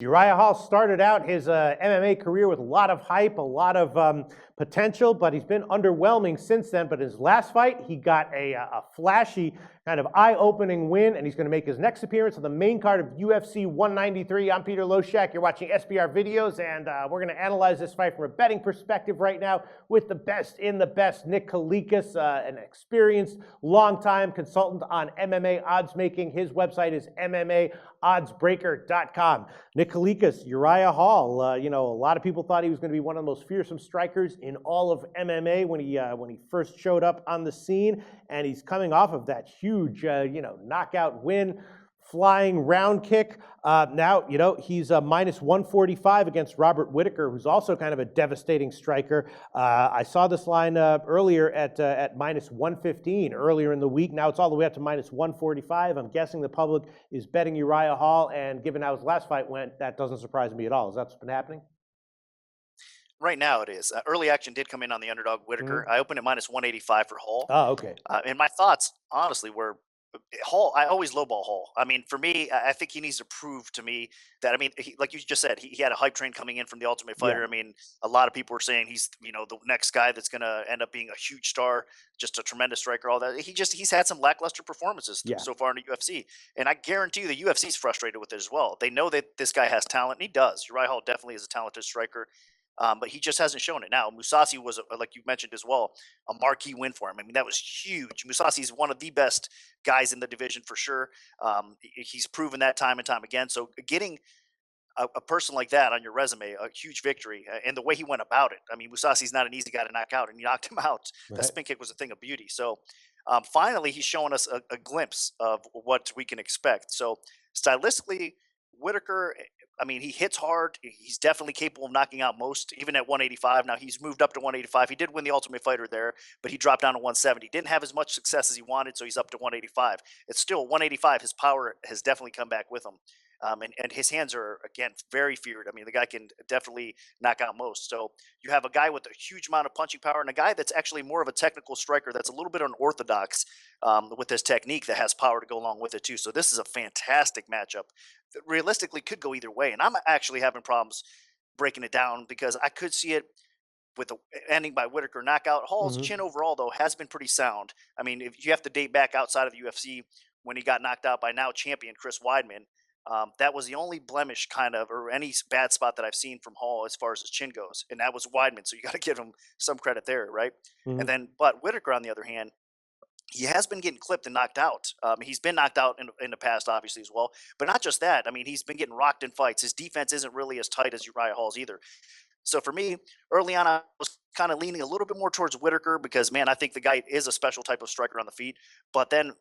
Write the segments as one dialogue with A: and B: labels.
A: Uriah Hall started out his MMA career with a lot of hype, a lot of potential, but he's been underwhelming since then. But his last fight, he got a flashy, kind of eye-opening win, and he's going to make his next appearance on the main card of UFC 193. I'm Peter Loshak. You're watching SBR Videos, and we're going to analyze this fight from a betting perspective right now with the best in the best, Nick Kalikas, an experienced, long-time consultant on MMA odds making. His website is MMAoddsbreaker.com. Nick Kalikas, Uriah Hall. A lot of people thought he was going to be one of the most fearsome strikers in all of MMA when he first showed up on the scene, and he's coming off of that huge, knockout win, flying round kick. Now, he's minus 145 against Robert Whittaker, who's also kind of a devastating striker. I saw this line earlier at minus 115 earlier in the week. Now it's all the way up to minus 145. I'm guessing the public is betting Uriah Hall, and given how his last fight went, that doesn't surprise me at all. Is that what's been happening?
B: Right now it is. Early action did come in on the underdog Whittaker. I opened at minus 185 for Hall.
A: Oh, okay.
B: And my thoughts, honestly, were Hall. I always lowball Hall. I mean, for me, I think he needs to prove to me that, like you just said, he had a hype train coming in from the Ultimate Fighter.
A: Yeah.
B: I mean, a lot of people were saying he's, the next guy that's going to end up being a huge star, just a tremendous striker, all that. He's had some lackluster performances so far in the UFC. And I guarantee you the UFC's frustrated with it as well. They know that this guy has talent, and he does. Uriah Hall definitely is a talented striker. But he just hasn't shown it. Now, Mousasi was, like you mentioned as well, a marquee win for him. I mean, that was huge. Mousasi is one of the best guys in the division for sure. He's proven that time and time again. So getting a person like that on your resume, a huge victory, and the way he went about it. I mean, Mousasi's not an easy guy to knock out, and he knocked him out.
A: Right.
B: That spin kick was a thing of beauty. So finally, he's showing us a glimpse of what we can expect. So stylistically, Whittaker, he hits hard. He's definitely capable of knocking out most, even at 185. Now, he's moved up to 185. He did win the Ultimate Fighter there, but he dropped down to 170. Didn't have as much success as he wanted, so he's up to 185. It's still 185. His power has definitely come back with him. And his hands are, again, very feared. I mean, the guy can definitely knock out most. So you have a guy with a huge amount of punching power and a guy that's actually more of a technical striker that's a little bit unorthodox with his technique that has power to go along with it, too. So this is a fantastic matchup that realistically could go either way. And I'm actually having problems breaking it down because I could see it with the ending by Whittaker knockout. Hall's chin overall, though, has been pretty sound. I mean, if you have to date back outside of the UFC when he got knocked out by now champion Chris Weidman, that was the only blemish or any bad spot that I've seen from Hall as far as his chin goes. And that was Weidman. So you got to give him some credit there, right? But Whittaker, on the other hand, he has been getting clipped and knocked out. He's been knocked out in the past, obviously, as well. But not just that. I mean, he's been getting rocked in fights. His defense isn't really as tight as Uriah Hall's either. So for me, early on, I was kind of leaning a little bit more towards Whittaker because, man, I think the guy is a special type of striker on the feet. But then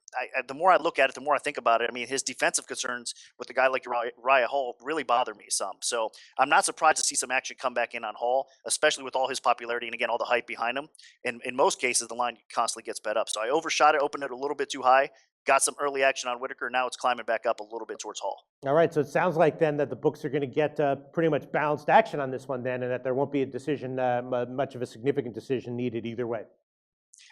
B: the more I look at it, the more I think about it. I mean, his defensive concerns with a guy like Uriah Hall really bother me some. So I'm not surprised to see some action come back in on Hall, especially with all his popularity and, again, all the hype behind him. And in most cases, the line constantly gets bet up. So I overshot it, opened it a little bit too high. Got some early action on Whittaker. Now it's climbing back up a little bit towards Hall.
A: All right, so it sounds like then that the books are going to get pretty much balanced action on this one then, and that there won't be a decision, much of a significant decision needed either way.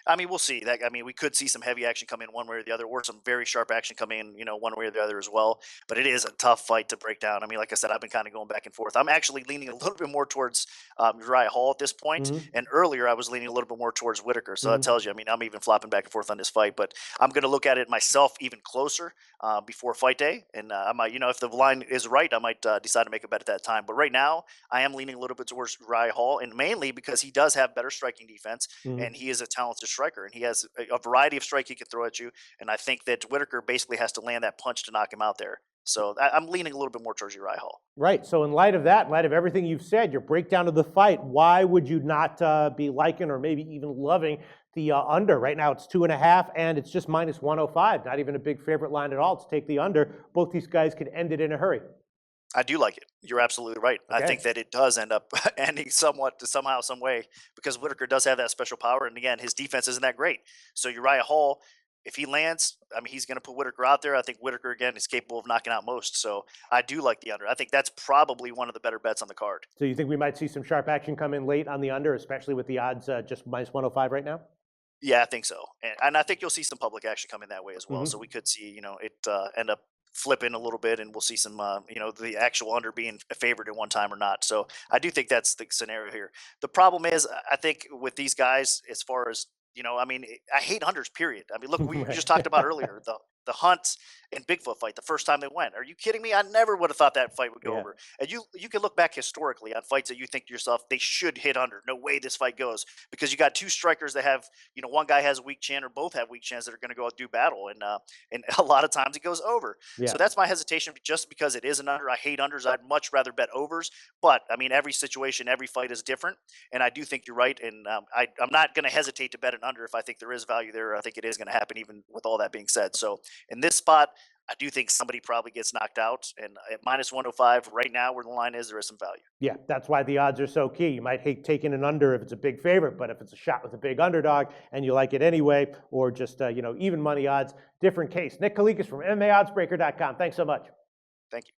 B: I mean, we'll see. We could see some heavy action come in one way or the other, or some very sharp action come in, one way or the other as well. But it is a tough fight to break down. I mean, like I said, I've been kind of going back and forth. I'm actually leaning a little bit more towards Uriah Hall at this point. And earlier, I was leaning a little bit more towards Whittaker. So that tells you, I'm even flopping back and forth on this fight. But I'm going to look at it myself even closer before fight day. And I might, if the line is right, I might decide to make a bet at that time. But right now, I am leaning a little bit towards Uriah Hall, and mainly because he does have better striking defense, and he is a talented striker, and he has a variety of strike he can throw at you. And I think that Whittaker basically has to land that punch to knock him out there. So I'm leaning a little bit more towards Uriah Hall.
A: Right. So in light of that, in light of everything you've said, your breakdown of the fight, why would you not be liking or maybe even loving the under? Right now it's 2.5 and it's just minus 105. Not even a big favorite line at all to take the under. Both these guys could end it in a hurry.
B: I do like it. You're absolutely right.
A: Okay.
B: I think that it does end up ending somehow, some way, because Whittaker does have that special power. And again, his defense isn't that great. So Uriah Hall, if he lands, he's going to put Whittaker out there. I think Whittaker, again, is capable of knocking out most. So I do like the under. I think that's probably one of the better bets on the card.
A: So you think we might see some sharp action come in late on the under, especially with the odds just minus 105 right now?
B: Yeah, I think so. And I think you'll see some public action come in that way as well. So we could see, it end up flipping a little bit, and we'll see some, the actual under being a favorite at one time or not. So I do think that's the scenario here. The problem is, I think with these guys, as far as I hate unders. Period. I mean, look, we
A: Right.
B: just talked about earlier the Hunt and Bigfoot fight. The first time they went, are you kidding me? I never would have thought that fight would go
A: Yeah.
B: over. And you can look back historically on fights that you think to yourself they should hit under. No way this fight goes, because you got two strikers that have, one guy has a weak chin or both have weak chins that are going to go out do battle, and a lot of times it goes over.
A: Yeah.
B: So that's my hesitation, just because it is an under. I hate unders. I'd much rather bet overs. But I mean, every situation, every fight is different, and I do think you're right. And I'm not going to hesitate to bet an under if I think there is value there. I think it is going to happen, even with all that being said. So in this spot, I do think somebody probably gets knocked out. And at minus 105 right now, where the line is, there is some value.
A: Yeah, that's why the odds are so key. You might hate taking an under if it's a big favorite, but if it's a shot with a big underdog and you like it anyway, or just even money odds, different case. Nick Kalikas from MMAOddsbreaker.com. Thanks so much.
B: Thank you.